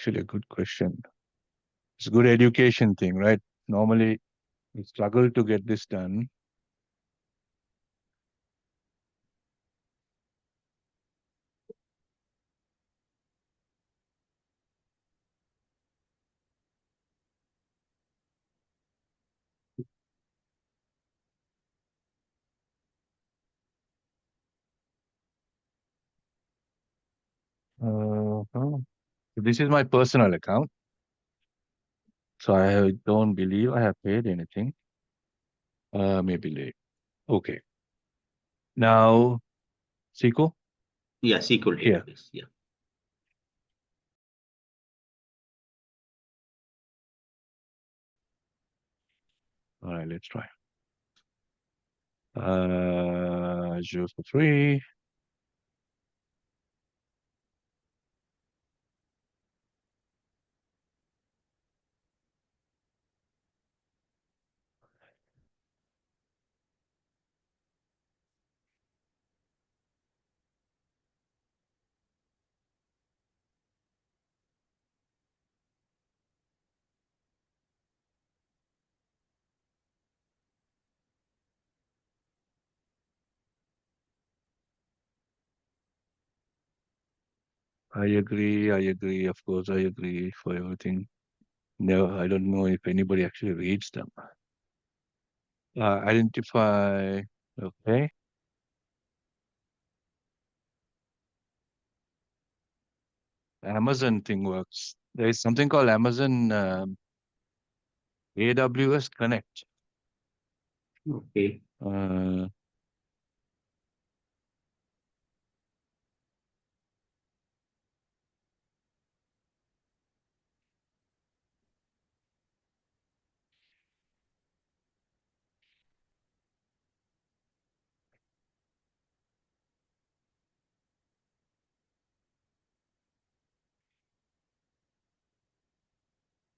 Actually, a good question. It's a good education thing, right? Normally, we struggle to get this done. Oh. This is my personal account, so I don't believe I have paid anything. Maybe late. Okay. Now, SQL Yeah, SQL here. database. Yeah. All right, let's try. Azure for free. I agree. I agree. Of course, I agree for everything. No, I don't know if anybody actually reads them. Identify. Okay. Amazon thing works. There is something called Amazon AWS Connect. Okay.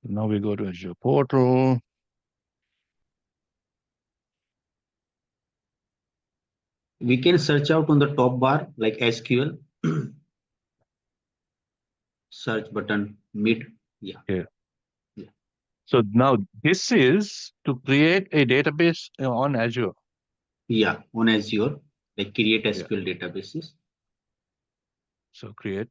Now we go to Azure portal. We can search out on the top bar like SQL. Search button mid. Yeah. Yeah. Yeah. So now this is to create a database on Azure. Yeah, on Azure, like create SQL databases. So create.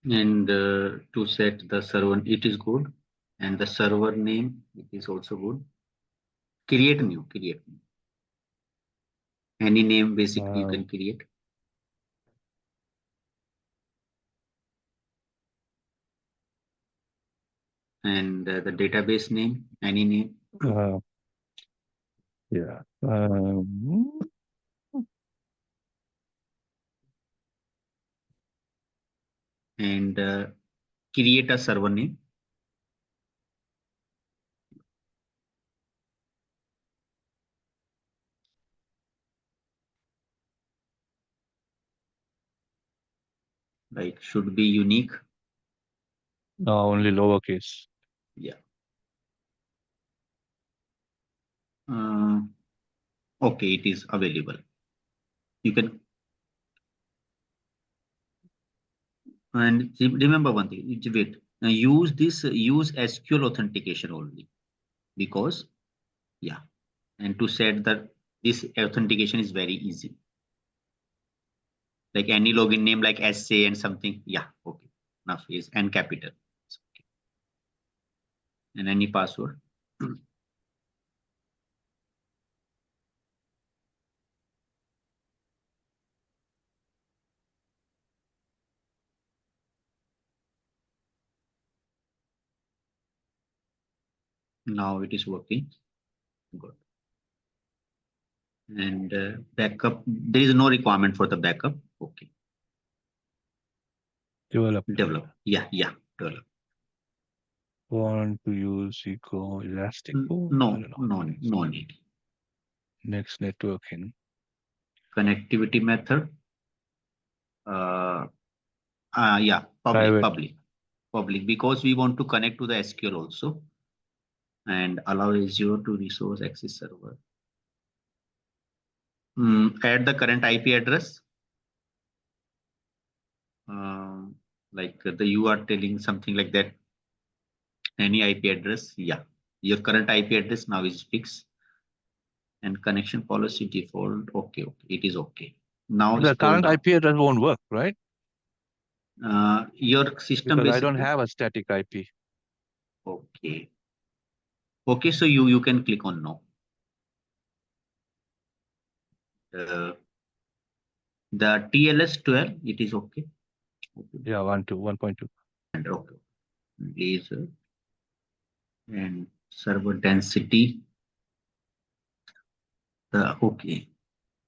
And to set the server, it is good. And the server name, it is also good. Create new. Any name basically you can create. And the database name, any name. Yeah. And create a server name. Like should be unique. No, only lowercase. Yeah. Okay, it is available. You can. And remember one thing, wait, use SQL authentication only, because yeah, and to set that this authentication is very easy. Like any login name like SA and something. Yeah, okay. Enough is and capital. Okay. And any password. Now it is working. Good. And backup, there is no requirement for the backup. Okay. Develop. Yeah, develop. Want to use SQL Elastic? No need. Next, networking. Connectivity method. Yeah, public, because we want to connect to the SQL also, and allow Azure to resource access server. Add the current IP address. Like you are telling something like that. Any IP address, yeah. Your current IP address now is fixed. And connection policy default, okay, it is okay. Now The scroll current down. IP address won't work, right? Your system Because I don't basically. have a static IP. Okay. Okay, so you can click on no. The TLS 12, it is okay. Yeah, 1.2. And okay. Laser and server density. Okay.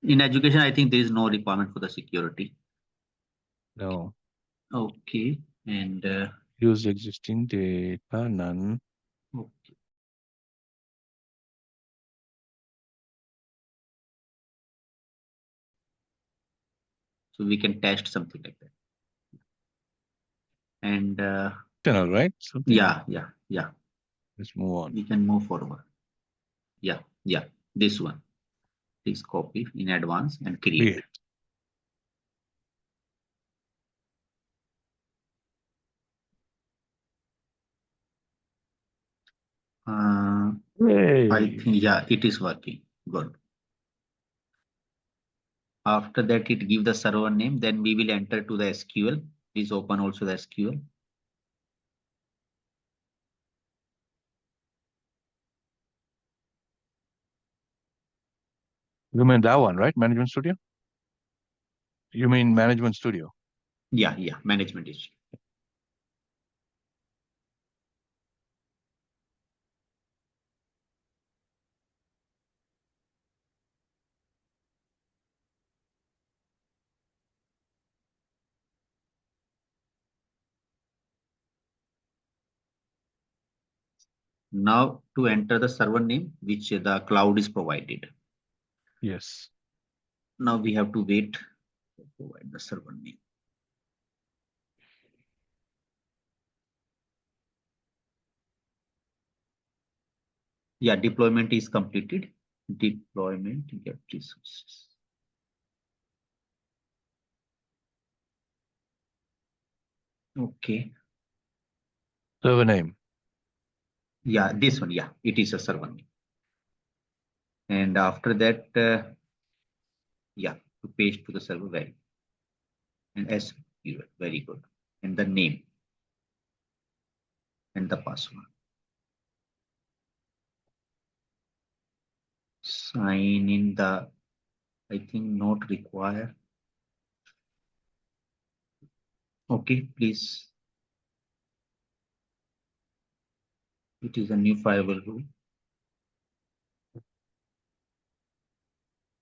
In education, I think there is no requirement for the security. No. Okay. And Use existing data, none. okay. So we can test something like that. And Right? Something. yeah. Let's move on. We can move forward. Yeah. This one. Please copy in advance and create. I think, yeah, it is working. Good. After that, it give the server name. Then we will enter to the SQL. Please open also the SQL. You mean that one, right? Management Studio? You mean Management Studio? Yeah, management is. Now to enter the server name, which the cloud is provided. Yes. Now we have to wait to provide the server name. Yeah, deployment is completed. Deployment, get resources. Okay. Server name. Yeah, this one. Yeah, it is a server name. And after that, yeah, to paste to the server value. And SQL, very good. And the name and the password. Sign in the, I think not require. Okay, please. It is a new firewall rule.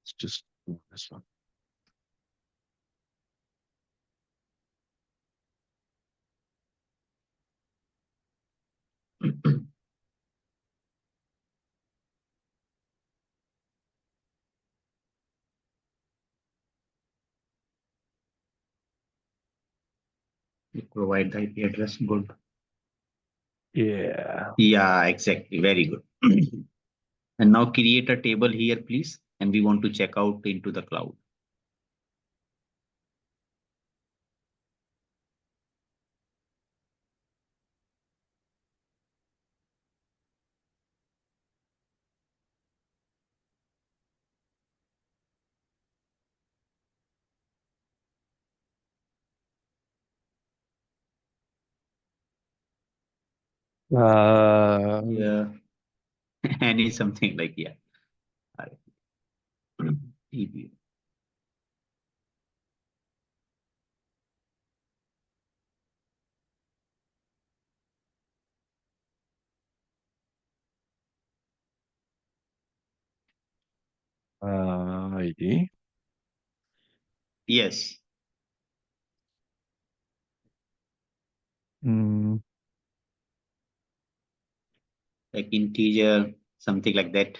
Let's just do this one. You provide the IP address. Good. Yeah. Yeah, exactly. Very good. And now create a table here, please. And we want to check out into the cloud. Yeah. Any something like, yeah. EBU. ID. Yes. Like integer, something like that.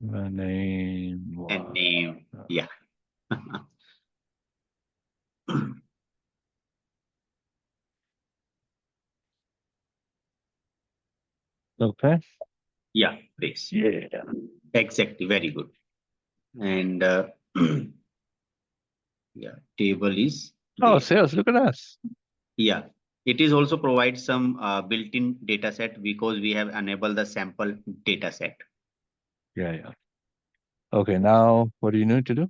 Name. And name. Yeah. Okay. Yeah, base. Yeah. Exactly. Very good. And yeah, table is Oh, there. sales, look at us. Yeah, it is also provides some built-in data set because we have enabled the sample data set. Yeah. Okay, now what do you need to do?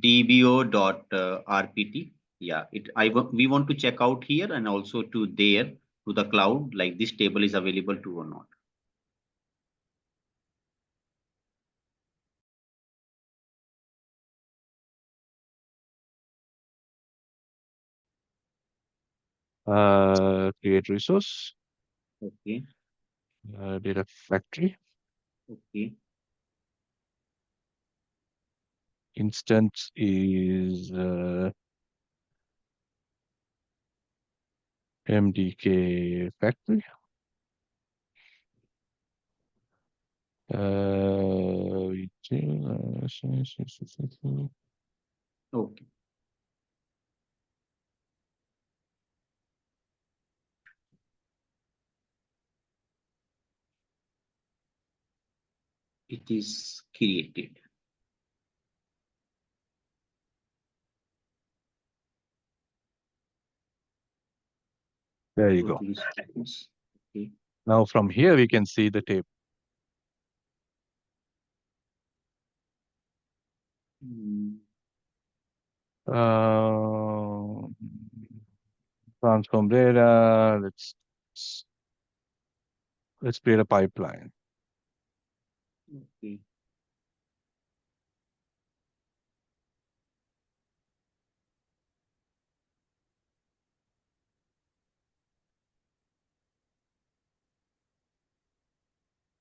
dbo.rpt. Yeah, we want to check out here and also to there to the cloud, like this table is available to or not. Create resource, Okay, data factory, okay, instance is MDK factory. okay. It is created. There you Go go. to this page. Okay. Now from here we can see the table. Mm, Uh, transform data. Let's create a pipeline. okay.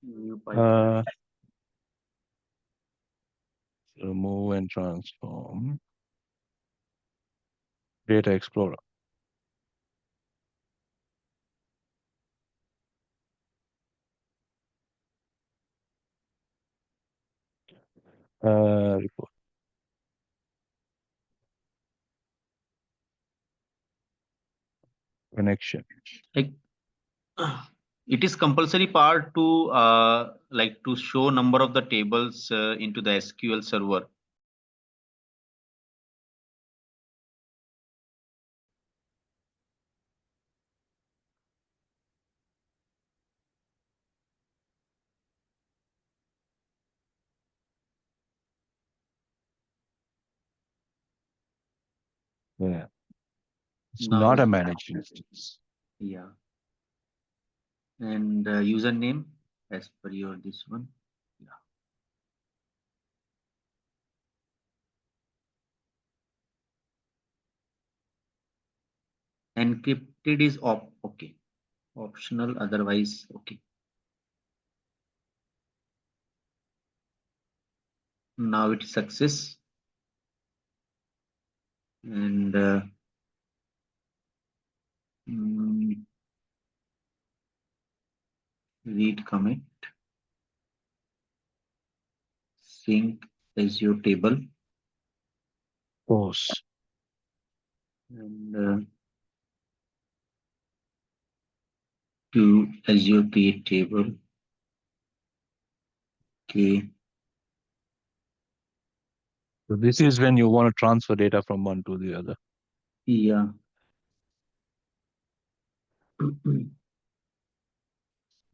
New pipeline. Remove and transform. Data Explorer. Report connection. Like it is compulsory part to like to show number of the tables into the SQL server. Yeah. It's Now not it's a managed instance. yeah. And username as per your this one. Yeah. Encrypted is okay. Optional, otherwise okay. Now it's success. And read commit. Sync Azure table. Pause. And to Azure create table. Okay. So this is when you want to transfer data from one to the other. Yeah.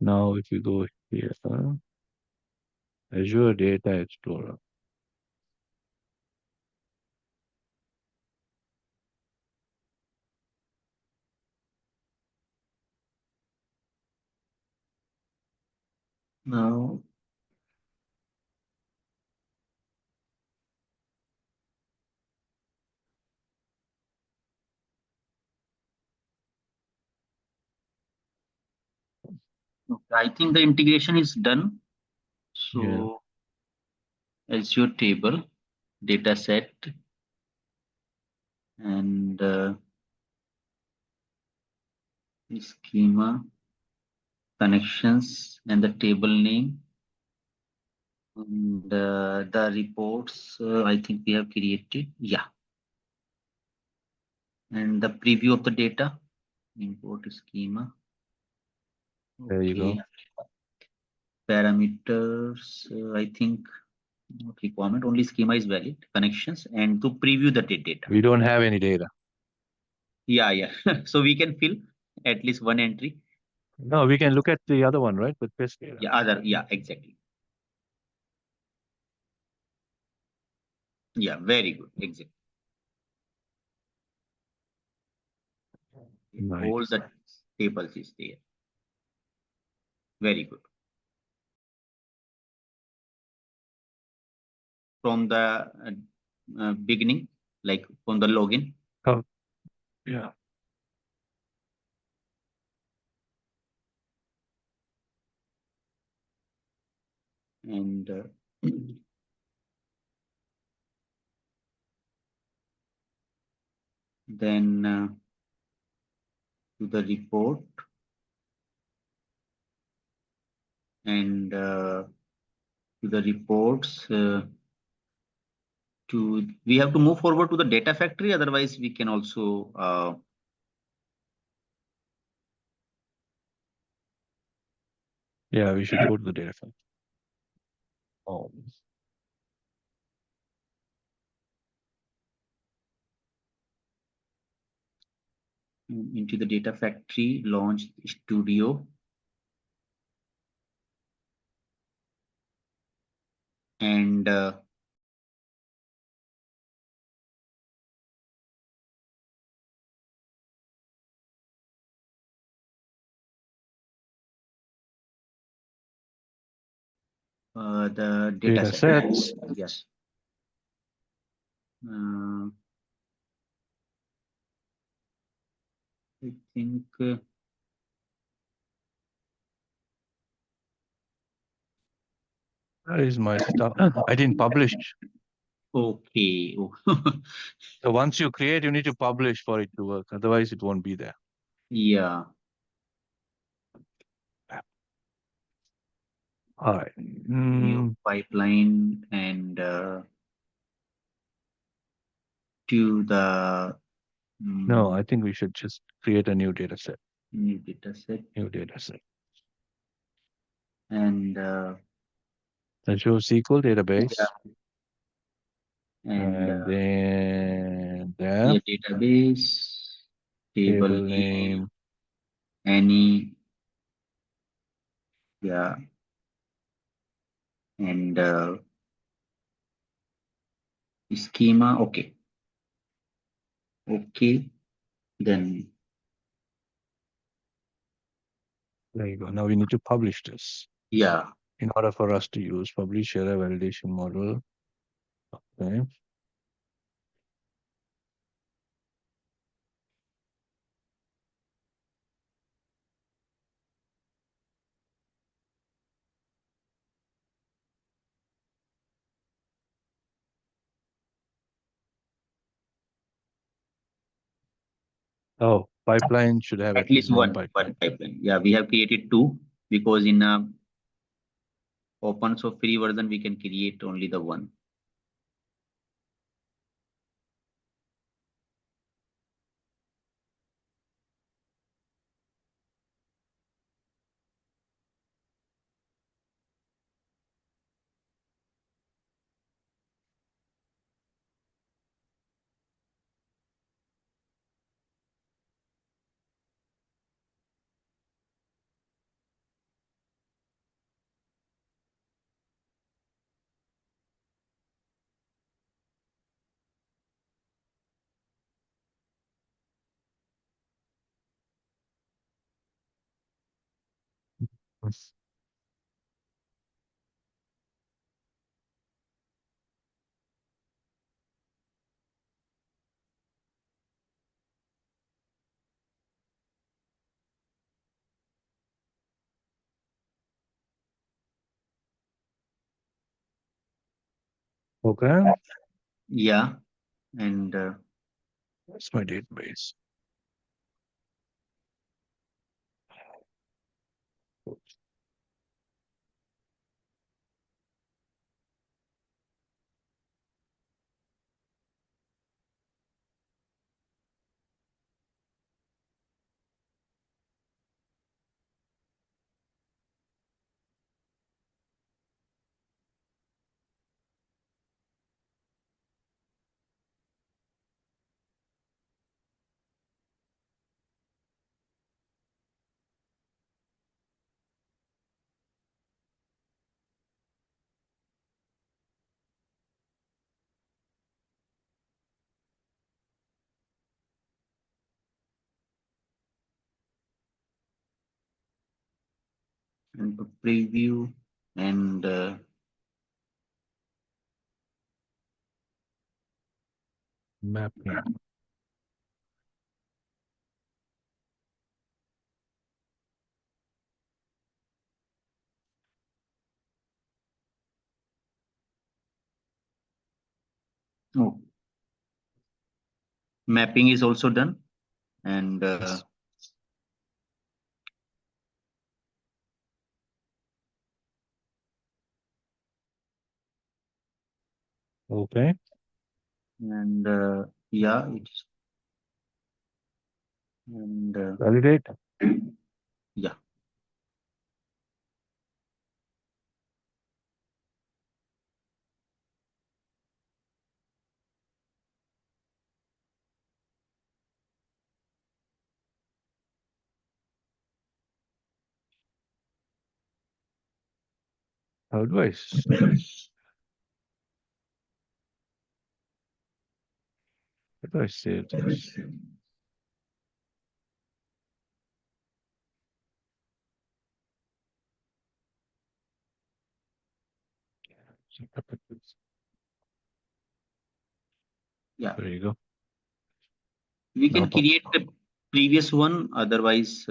Now, if you go here, Azure Data Explorer. Now I think the integration is done. Yeah. So Azure table, data set, and schema, connections, and the table name. And the reports, I think we have created. Yeah. And the preview of the data, import schema. There you go. Okay. Parameters, I think not requirement, only schema is valid, connections, and to preview the data. We don't have any data. Yeah. So we can fill at least one entry. No, we can look at the other one, right? With test data. Yeah, exactly. Yeah, very good. Exactly. Nice. All the tables is there. Very good. From the beginning, like from the login. Oh, yeah. And then to the report, and to the reports, we have to move forward to the data factory. Otherwise, we can also Yeah, we should go to the data factory. Oh. into the data factory, launch studio, and the data set. sets. Yes. I think That is my stuff. I didn't publish. okay. So once you create, you need to publish for it to work. Otherwise, it won't be there. Yeah. All right. New pipeline and to the No, I think we should just create a new data set. new data set. New data set. And Azure SQL Database. yeah. And then yeah, database, table name, any, yeah, and schema. Okay. Then there you go. Now we need to publish this. yeah. In order for us to use publish error validation model. Okay. Oh, pipeline should have At least one pipeline. Yeah, we have created two because in a open source free version we can create only the one. Okay. Yeah, and That's my database. and to preview and Mapping. oh, mapping is also done, and Yes. Okay. yeah, it's and Validate. yeah, How do I? How do I save this? yeah. There you go. We Now, can create the previous one. Otherwise,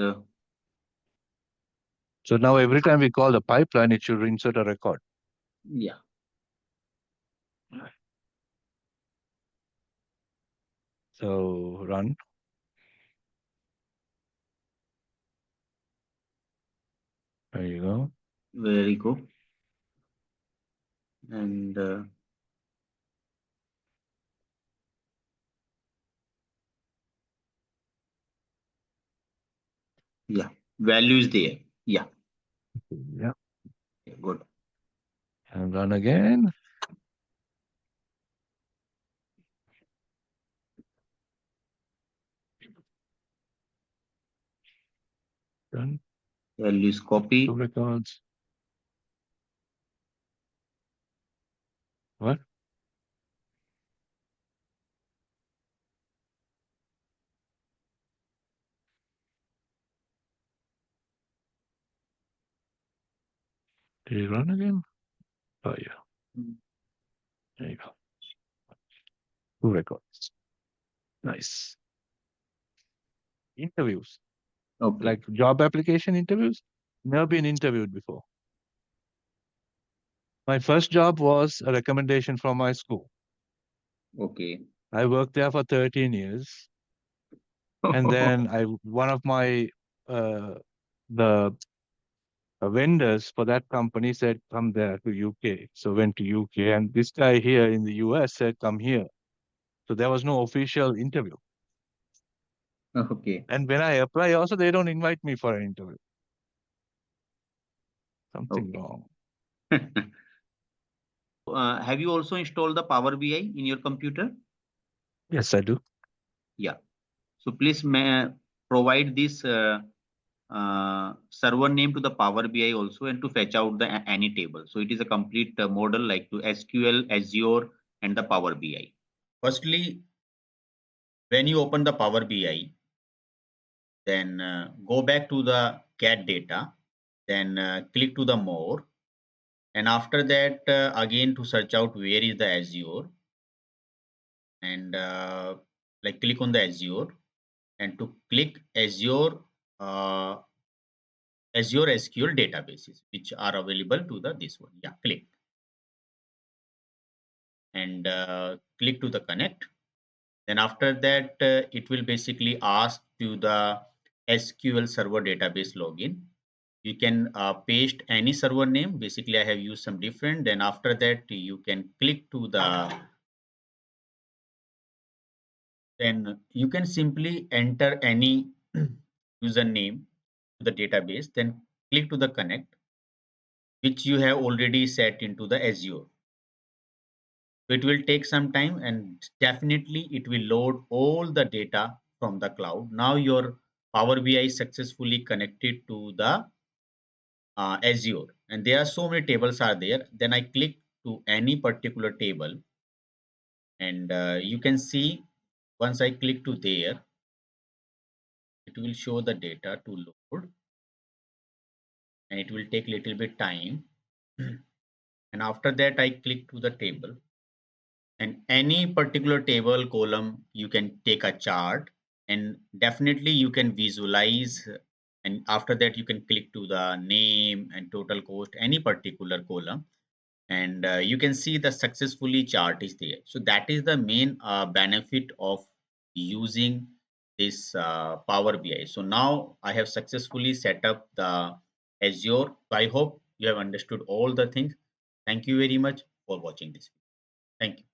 so now every time we call the pipeline, it should insert a record. yeah. So run. There you go. Very good. And yeah, value is there. Yeah, Yeah. good. And run again. Run. Value is Two copy. records. What? Did it run again? Oh yeah. There you go. Two records. Nice. Interviews. Okay, Like job application interviews. Never been interviewed before. My first job was a recommendation from my school. okay. I worked there for 13 years. And then one of my, uh, the vendors for that company said, come there to UK. So went to UK. And this guy here in the US said, come here. So there was no official interview. Okay, And when I apply, also, they don't invite me for an interview. Something okay. wrong. Have you also installed the Power BI in your computer? Yes, I do. Yeah. So please provide this server name to the Power BI also, and to fetch out the any table. So it is a complete model like to SQL, Azure, and the Power BI. Firstly, when you open the Power BI, then go back to the get data, then click to the more, and after that again to search out where is the Azure, and like click on the Azure, and to click Azure uh, Azure SQL databases which are available to the this one. Yeah, click and click to the connect. Then after that, it will basically ask to the SQL Server database login. You can paste any server name. Basically, I have used some different. Then after that, you can click to the. Then you can simply enter any username to the database. Then click to the connect, which you have already set into the Azure. So it will take some time, and definitely it will load all the data from the cloud. Now your Power BI is successfully connected to the Azure, and there are so many tables are there. Then I click to any particular table, and you can see once I click to there, it will show the data to load, and it will take little bit time. And after that, I click to the table, and any particular table column, you can take a chart, and definitely you can visualize. And after that, you can click to the name and total cost, any particular column, and you can see the successfully chart is there. So that is the main benefit of using this Power BI. So now I have successfully set up the Azure. So I hope you have understood all the things. Thank you very much for watching this. Thank you.